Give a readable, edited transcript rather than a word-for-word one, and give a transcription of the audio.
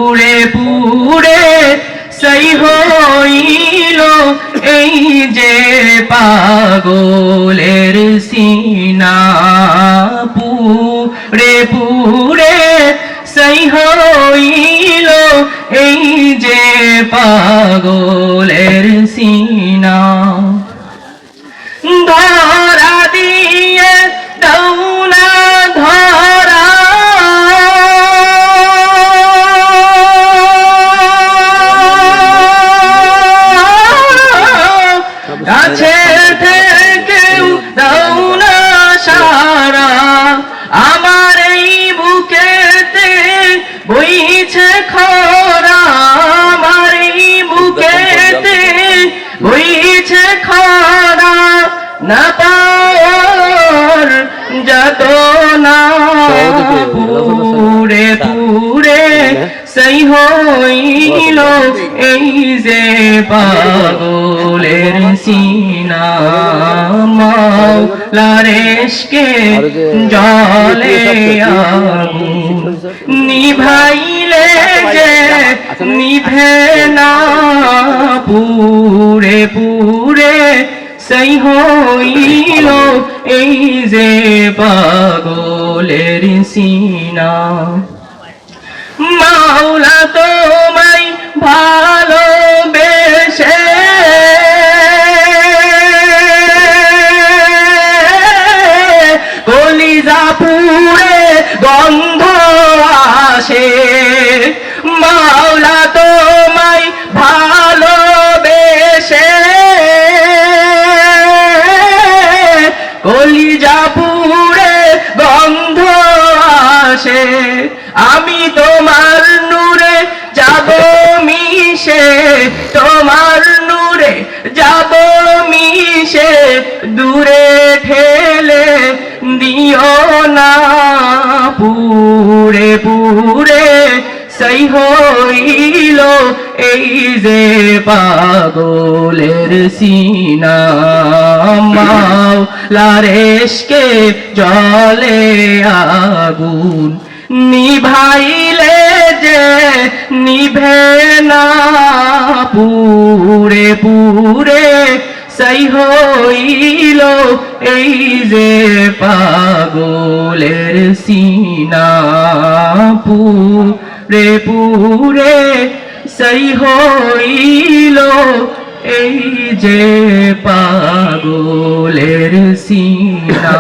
পুড়ে পুড়ে সেই হইল এই যে পাগলের সিনা পুড়ে পুড়ে সেই হইল এই যে পাগলের সিনা ধরা দিয়ে দৌনা ধরা কাছে থেকেও দৌনা সারা আমার এই বুকেতে বইছে খরা আমার এই বুকেতে বইছে খরা না পাওয়ার যাতনা পুড়ে পুড়ে সেই হইল এই যে পাগলের সিনা মাওলার ইশকে জলে আগুন নিভাইলে যে নিভে না পুড়ে পুড়ে সেই হইল এই যে পাগলের সিনা মাওলা তোমায় ভালোবেসে কলিজা পুড়ে গন্ধ আসে মাওলা তোমায় ভালোবেসে কলিজা পুড়ে গন্ধ আসে আমি তোমার নূরে যাব মিশে তোমার নূরে যাব মিশে দূরে ঠেলে দিও না পুড়ে পুড়ে সেই হইল এই যে পাগলের সিনা মাওলার ইশকে জলে আগুন নিভাইলে যে নিভে না পুড়ে পুড়ে সেই হইল এই যে পাগলের সিনা পুড়ে পুড়ে সেই হইল এই যে পাগলের সিনা।